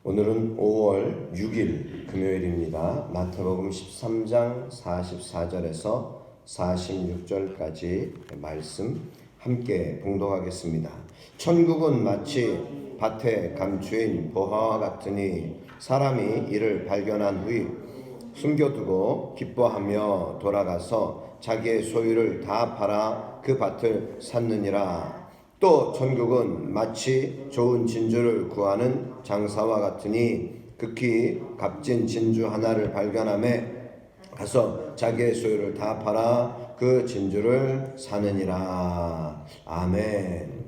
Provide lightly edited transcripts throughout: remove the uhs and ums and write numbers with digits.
오늘은 5월 6일 금요일입니다. 마태복음 13장 44절에서 46절까지 말씀 함께 봉독하겠습니다. 천국은 마치 밭에 감추인 보화와 같으니 사람이 이를 발견한 후에 숨겨두고 기뻐하며 돌아가서 자기의 소유를 다 팔아 그 밭을 샀느니라. 또 천국은 마치 좋은 진주를 구하는 장사와 같으니 극히 값진 진주 하나를 발견하매 가서 자기의 소유를 다 팔아 그 진주를 사느니라. 아멘.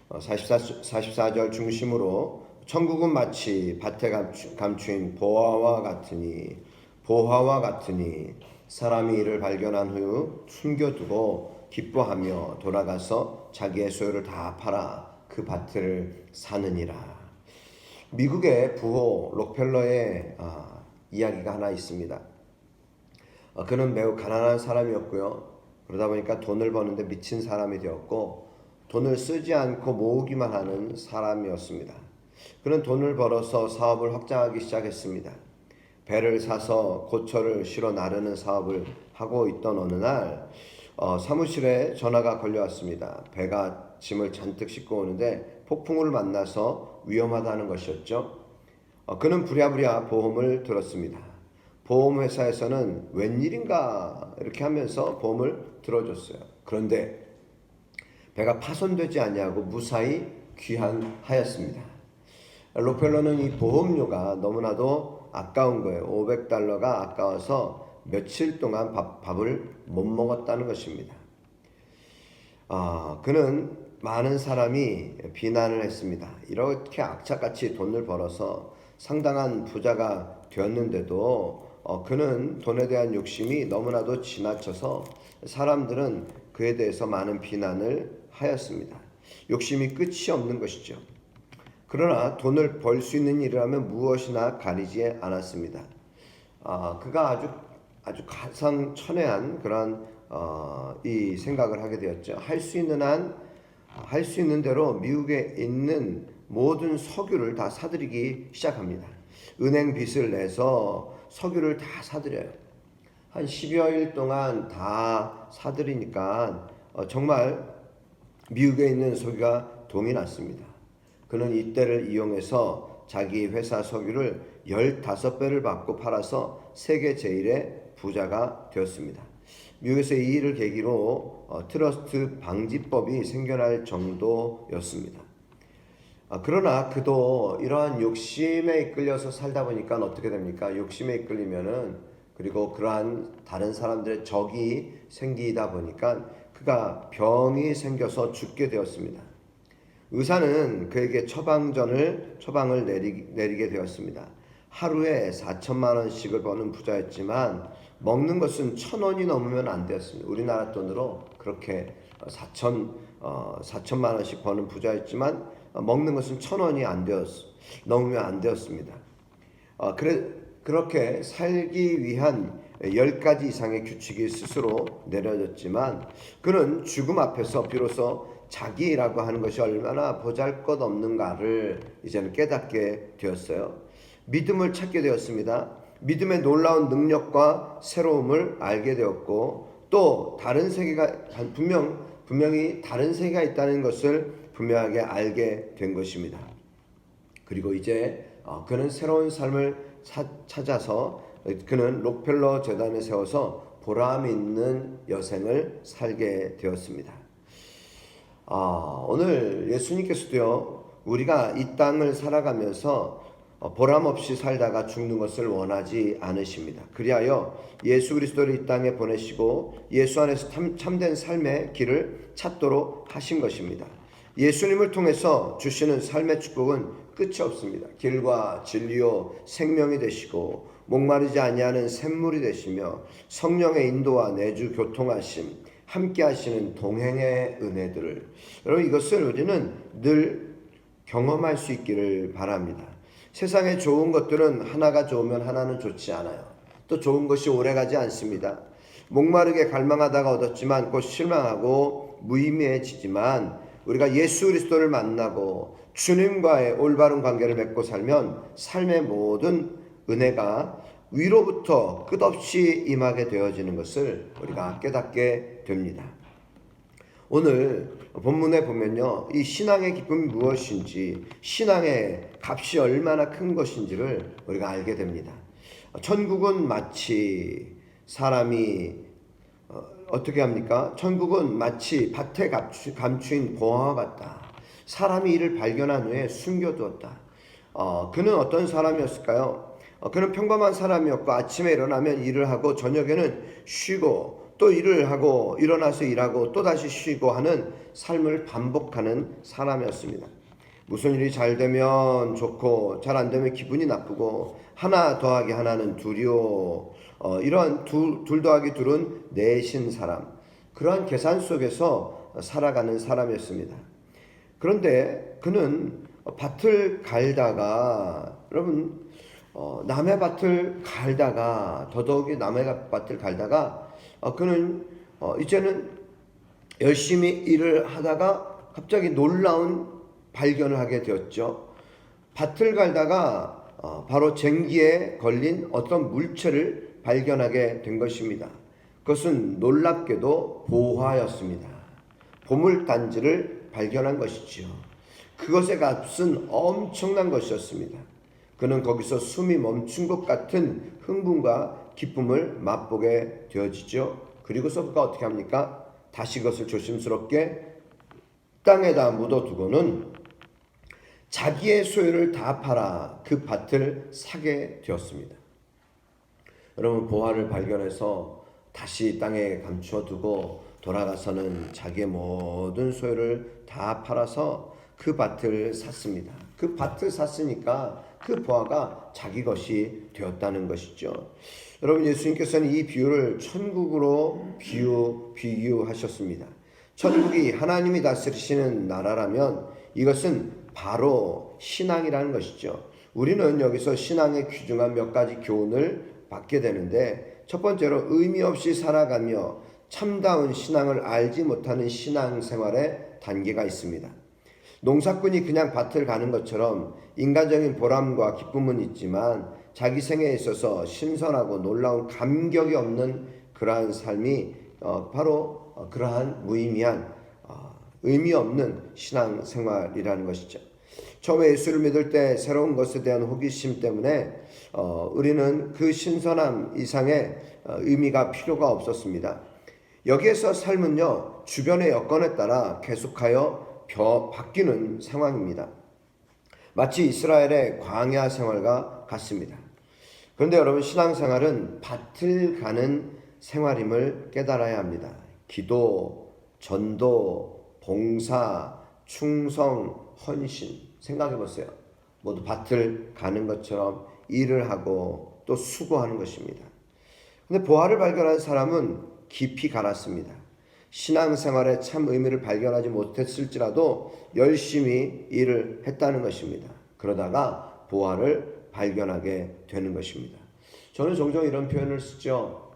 44절 중심으로 천국은 마치 밭에 감추인 보화와 같으니 사람이 이를 발견한 후 숨겨두고 기뻐하며 돌아가서 자기의 소유를 다 팔아 그 밭을 사느니라. 미국의 부호 록펠러의 이야기가 하나 있습니다. 그는 매우 가난한 사람이었고요. 그러다 보니까 돈을 버는데 미친 사람이 되었고 돈을 쓰지 않고 모으기만 하는 사람이었습니다. 그는 돈을 벌어서 사업을 확장하기 시작했습니다. 배를 사서 고철을 실어 나르는 사업을 하고 있던 어느 날 사무실에 전화가 걸려왔습니다. 배가 짐을 잔뜩 싣고 오는데 폭풍우를 만나서 위험하다는 것이었죠. 그는 부랴부랴 보험을 들었습니다. 보험회사에서는 웬일인가 이렇게 하면서 보험을 들어줬어요. 그런데 배가 파손되지 아니하고 무사히 귀환하였습니다. 록펠러는 이 보험료가 너무나도 아까운 거예요. $500가 아까워서 며칠 동안 밥을 못 먹었다는 것입니다. 그는 많은 사람이 비난을 했습니다. 이렇게 악착같이 돈을 벌어서 상당한 부자가 되었는데도 그는 돈에 대한 욕심이 너무나도 지나쳐서 사람들은 그에 대해서 많은 비난을 하였습니다. 욕심이 끝이 없는 것이죠. 그러나 돈을 벌 수 있는 일을 하면 무엇이나 가리지 않았습니다. 그가 아주 가상천외한 그런 이 생각을 하게 되었죠. 할 수 있는 대로 미국에 있는 모든 석유를 다 사들이기 시작합니다. 은행 빚을 내서 석유를 다 사들여요. 한 10여일 동안 다 사들이니까 정말 미국에 있는 석유가 동이 났습니다. 그는 이때를 이용해서 자기 회사 석유를 15배를 받고 팔아서 세계 제1의 부자가 되었습니다. 미국에서 이 일을 계기로 트러스트 방지법이 생겨날 정도였습니다. 그러나 그도 이러한 욕심에 이끌려서 살다 보니까 어떻게 됩니까? 욕심에 이끌리면은 그리고 그러한 다른 사람들의 적이 생기다 보니까 그가 병이 생겨서 죽게 되었습니다. 의사는 그에게 처방을 내리게 되었습니다. 하루에 4천만 원씩을 버는 부자였지만 먹는 것은 1,000원이 넘으면 안 되었습니다. 우리나라 돈으로 그렇게 4천만 원씩 버는 부자였지만 먹는 것은 1,000원이 넘으면 안 되었습니다. 그렇게 살기 위한 10가지 이상의 규칙이 스스로 내려졌지만 그는 죽음 앞에서 비로소 자기라고 하는 것이 얼마나 보잘것없는가를 이제는 깨닫게 되었어요. 믿음을 찾게 되었습니다. 믿음의 놀라운 능력과 새로움을 알게 되었고 또 다른 세계가 분명히 다른 세계가 있다는 것을 분명하게 알게 된 것입니다. 그리고 이제 그는 새로운 삶을 찾아서 그는 록펠러 재단을 세워서 보람 있는 여생을 살게 되었습니다. 오늘 예수님께서도요, 우리가 이 땅을 살아가면서 보람 없이 살다가 죽는 것을 원하지 않으십니다. 그리하여 예수 그리스도를 이 땅에 보내시고 예수 안에서 참된 삶의 길을 찾도록 하신 것입니다. 예수님을 통해서 주시는 삶의 축복은 끝이 없습니다. 길과 진리요 생명이 되시고 목마르지 아니하는 샘물이 되시며 성령의 인도와 내주 교통하심 함께 하시는 동행의 은혜들을 여러분 이것을 우리는 늘 경험할 수 있기를 바랍니다. 세상에 좋은 것들은 하나가 좋으면 하나는 좋지 않아요. 또 좋은 것이 오래가지 않습니다. 목마르게 갈망하다가 얻었지만 곧 실망하고 무의미해지지만 우리가 예수 그리스도를 만나고 주님과의 올바른 관계를 맺고 살면 삶의 모든 은혜가 위로부터 끝없이 임하게 되어지는 것을 우리가 깨닫게 됩니다. 오늘 본문에 보면요, 이 신앙의 기쁨이 무엇인지, 신앙의 값이 얼마나 큰 것인지를 우리가 알게 됩니다. 천국은 마치 사람이 어떻게 합니까? 천국은 마치 밭에 감추인 보화와 같다. 사람이 이를 발견한 후에 숨겨두었다. 그는 어떤 사람이었을까요? 그는 평범한 사람이었고 아침에 일어나면 일을 하고 저녁에는 쉬고 또 일을 하고 일어나서 일하고 또다시 쉬고 하는 삶을 반복하는 사람이었습니다. 무슨 일이 잘 되면 좋고 잘 안 되면 기분이 나쁘고 하나 더하기 하나는 둘이요. 이러한 둘 더하기 둘은 넷인 사람. 그러한 계산 속에서 살아가는 사람이었습니다. 그런데 그는 밭을 갈다가 여러분 남의 밭을 갈다가 더더욱이 남의 밭을 갈다가 그는 이제는 열심히 일을 하다가 갑자기 놀라운 발견을 하게 되었죠. 밭을 갈다가 바로 쟁기에 걸린 어떤 물체를 발견하게 된 것입니다. 그것은 놀랍게도 보화였습니다. 보물단지를 발견한 것이지요. 그것의 값은 엄청난 것이었습니다. 그는 거기서 숨이 멈춘 것 같은 흥분과 기쁨을 맛보게 되어지죠. 그리고서 그가 어떻게 합니까? 다시 그것을 조심스럽게 땅에다 묻어두고는 자기의 소유를 다 팔아 그 밭을 사게 되었습니다. 여러분, 보화를 발견해서 다시 땅에 감추어두고 돌아가서는 자기의 모든 소유를 다 팔아서 그 밭을 샀습니다. 그 밭을 샀으니까 그 보화가 자기 것이 되었다는 것이죠. 여러분, 예수님께서는 이 비유를 천국으로 비유하셨습니다. 천국이 하나님이 다스리시는 나라라면 이것은 바로 신앙이라는 것이죠. 우리는 여기서 신앙의 귀중한 몇 가지 교훈을 받게 되는데, 첫 번째로 의미 없이 살아가며 참다운 신앙을 알지 못하는 신앙생활의 단계가 있습니다. 농사꾼이 그냥 밭을 가는 것처럼 인간적인 보람과 기쁨은 있지만 자기 생애에 있어서 신선하고 놀라운 감격이 없는 그러한 삶이 바로 그러한 무의미한 의미 없는 신앙생활이라는 것이죠. 처음에 예수를 믿을 때 새로운 것에 대한 호기심 때문에 우리는 그 신선함 이상의 의미가 필요가 없었습니다. 여기에서 삶은요, 주변의 여건에 따라 계속하여 바뀌는 상황입니다. 마치 이스라엘의 광야 생활과 같습니다. 그런데 여러분, 신앙생활은 밭을 가는 생활임을 깨달아야 합니다. 기도, 전도, 봉사, 충성, 헌신, 생각해 보세요. 모두 밭을 가는 것처럼 일을 하고 또 수고하는 것입니다. 그런데 보화를 발견한 사람은 깊이 갈았습니다. 신앙생활의 참 의미를 발견하지 못했을지라도 열심히 일을 했다는 것입니다. 그러다가 보화를 발견하게 되는 것입니다. 저는 종종 이런 표현을 쓰죠.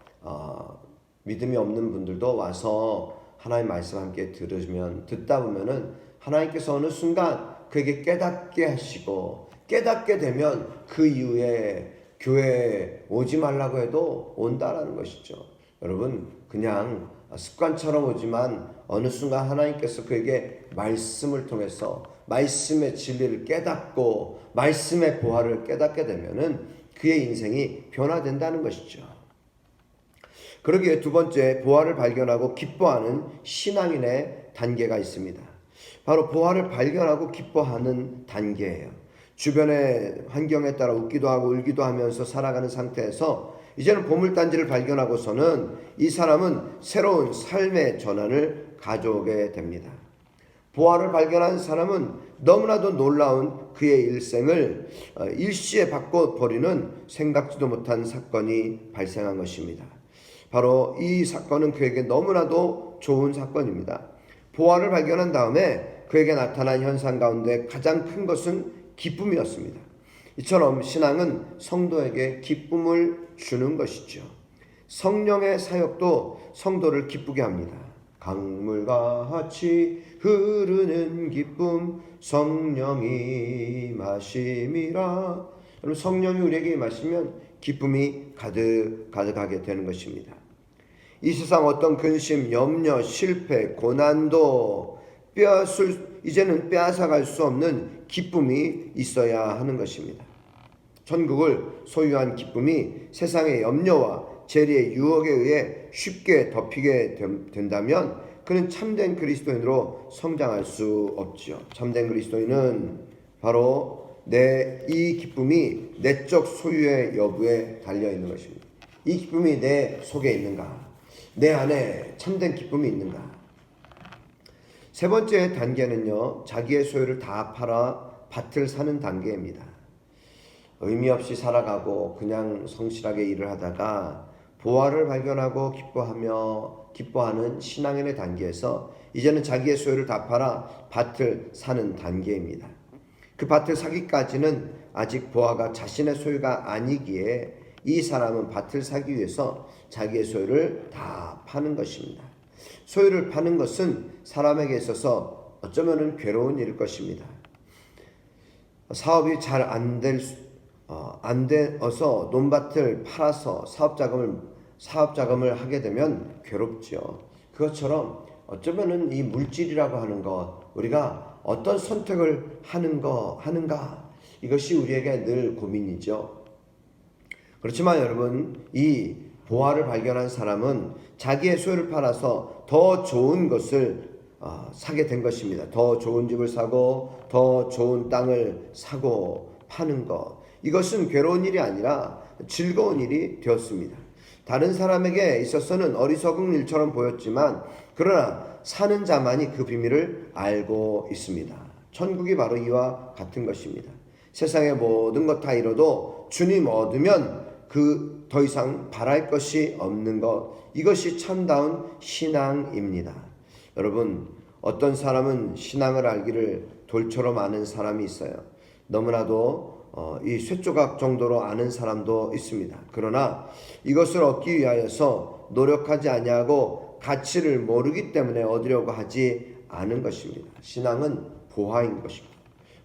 믿음이 없는 분들도 와서 하나님 말씀 함께 듣다 보면은 하나님께서 어느 순간 그에게 깨닫게 하시고, 깨닫게 되면 그 이후에 교회에 오지 말라고 해도 온다라는 것이죠. 여러분, 그냥 습관처럼 오지만 어느 순간 하나님께서 그에게 말씀을 통해서 말씀의 진리를 깨닫고 말씀의 보화를 깨닫게 되면은 그의 인생이 변화된다는 것이죠. 그러기에 두 번째, 보화를 발견하고 기뻐하는 신앙인의 단계가 있습니다. 바로 보화를 발견하고 기뻐하는 단계예요. 주변의 환경에 따라 웃기도 하고 울기도 하면서 살아가는 상태에서 이제는 보물단지를 발견하고서는 이 사람은 새로운 삶의 전환을 가져오게 됩니다. 보화를 발견한 사람은 너무나도 놀라운 그의 일생을 일시에 바꿔버리는 생각지도 못한 사건이 발생한 것입니다. 바로 이 사건은 그에게 너무나도 좋은 사건입니다. 보화를 발견한 다음에 그에게 나타난 현상 가운데 가장 큰 것은 기쁨이었습니다. 이처럼 신앙은 성도에게 기쁨을 주는 것이죠. 성령의 사역도 성도를 기쁘게 합니다. 강물과 같이 흐르는 기쁨 성령이 마심이라. 여러분, 성령이 우리에게 마시면 기쁨이 가득하게 되는 것입니다. 이 세상 어떤 근심, 염려, 실패, 고난도 이제는 빼앗아갈 수 없는 기쁨이 있어야 하는 것입니다. 천국을 소유한 기쁨이 세상의 염려와 재리의 유혹에 의해 쉽게 덮이게 된다면 그는 참된 그리스도인으로 성장할 수 없지요. 참된 그리스도인은 바로 이 기쁨이 내적 소유의 여부에 달려 있는 것입니다. 이 기쁨이 내 속에 있는가? 내 안에 참된 기쁨이 있는가? 세 번째 단계는요, 자기의 소유를 다 팔아 밭을 사는 단계입니다. 의미 없이 살아가고 그냥 성실하게 일을 하다가 보화를 발견하고 기뻐하는 신앙인의 단계에서 이제는 자기의 소유를 다 팔아 밭을 사는 단계입니다. 그 밭을 사기까지는 아직 보화가 자신의 소유가 아니기에 이 사람은 밭을 사기 위해서 자기의 소유를 다 파는 것입니다. 소유를 파는 것은 사람에게 있어서 어쩌면 괴로운 일일 것입니다. 사업이 잘 안 되어서 논밭을 팔아서 사업 자금을 하게 되면 괴롭죠. 그것처럼 어쩌면은 이 물질이라고 하는 것, 우리가 어떤 선택을 하는가, 이것이 우리에게 늘 고민이죠. 그렇지만 여러분, 이 보화를 발견한 사람은 자기의 소유를 팔아서 더 좋은 것을 사게 된 것입니다. 더 좋은 집을 사고 더 좋은 땅을 사고 파는 것, 이것은 괴로운 일이 아니라 즐거운 일이 되었습니다. 다른 사람에게 있어서는 어리석은 일처럼 보였지만 그러나 사는 자만이 그 비밀을 알고 있습니다. 천국이 바로 이와 같은 것입니다. 세상의 모든 것 다 잃어도 주님 얻으면 더 이상 바랄 것이 없는 것, 이것이 참다운 신앙입니다. 여러분, 어떤 사람은 신앙을 알기를 돌처럼 아는 사람이 있어요. 너무나도 이 쇠조각 정도로 아는 사람도 있습니다. 그러나 이것을 얻기 위하여서 노력하지 아니하고 가치를 모르기 때문에 얻으려고 하지 않은 것입니다. 신앙은 보화인 것입니다.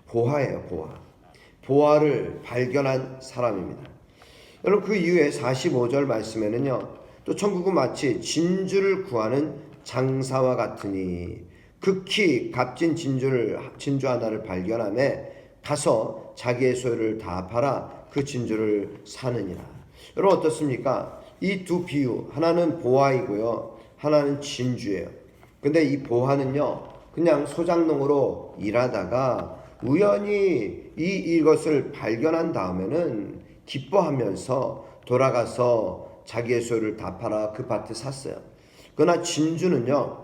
보화예요, 보화. 보화를 발견한 사람입니다. 여러분, 그 이후에 45절 말씀에는요, 또 천국은 마치 진주를 구하는 장사와 같으니 극히 값진 진주 하나를 발견하며 가서 자기의 소유를 다 팔아 그 진주를 사느니라. 여러분, 어떻습니까? 이 두 비유, 하나는 보화이고요, 하나는 진주예요. 근데 이 보화는요, 그냥 소장농으로 일하다가 우연히 이것을 발견한 다음에는 기뻐하면서 돌아가서 자기의 소유를 다 팔아 그 밭을 샀어요. 그러나 진주는요,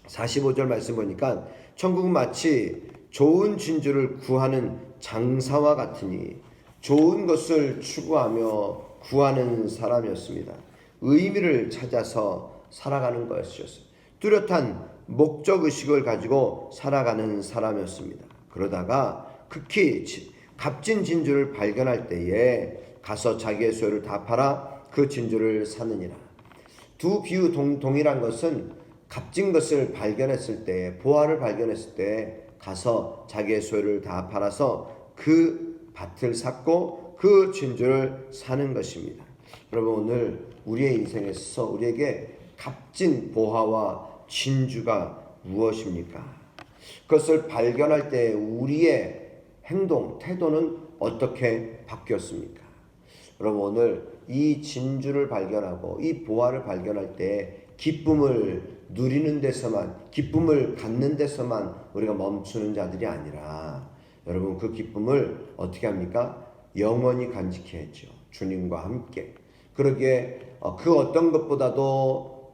45절 말씀 보니까 천국은 마치 좋은 진주를 구하는 장사와 같으니 좋은 것을 추구하며 구하는 사람이었습니다. 의미를 찾아서 살아가는 것이었어요. 뚜렷한 목적의식을 가지고 살아가는 사람이었습니다. 그러다가 극히 값진 진주를 발견할 때에 가서 자기의 소유를 다 팔아 그 진주를 사느니라. 두 비유 동일한 것은 값진 것을 발견했을 때, 보화를 발견했을 때 가서 자기의 소유를 다 팔아서 그 밭을 샀고 그 진주를 사는 것입니다. 여러분, 오늘 우리의 인생에서 우리에게 값진 보화와 진주가 무엇입니까? 그것을 발견할 때 우리의 행동, 태도는 어떻게 바뀌었습니까? 여러분, 오늘 이 진주를 발견하고 이 보화를 발견할 때 기쁨을 누리는 데서만, 기쁨을 갖는 데서만 우리가 멈추는 자들이 아니라, 여러분, 그 기쁨을 어떻게 합니까? 영원히 간직해야죠. 주님과 함께. 그러기에 그 어떤 것도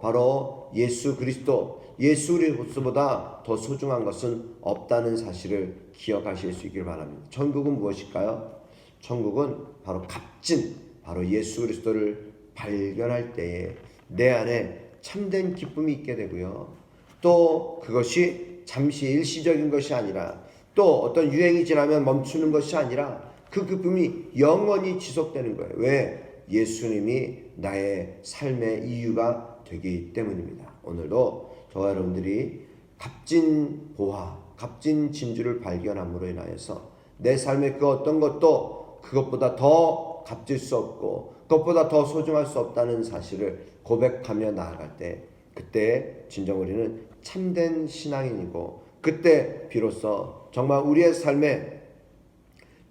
바로 예수 그리스도, 예수 그리스도보다 더 소중한 것은 없다는 사실을 기억하실 수 있기를 바랍니다. 천국은 무엇일까요? 천국은 바로 값진, 바로 예수 그리스도를 발견할 때에 내 안에 참된 기쁨이 있게 되고요, 또 그것이 잠시 일시적인 것이 아니라, 또 어떤 유행이 지나면 멈추는 것이 아니라 그 기쁨이 영원히 지속되는 거예요. 왜? 예수님이 나의 삶의 이유가 되기 때문입니다. 오늘도 저와 여러분들이 값진 보화, 값진 진주를 발견함으로 인하여서 내 삶의 그 어떤 것도 그것보다 더 값질 수 없고 그것보다 더 소중할 수 없다는 사실을 고백하며 나아갈 때, 그때 진정 우리는 참된 신앙인이고, 그때 비로소 정말 우리의 삶에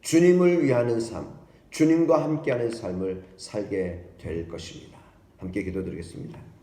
주님을 위하는 삶, 주님과 함께하는 삶을 살게 될 것입니다. 함께 기도드리겠습니다.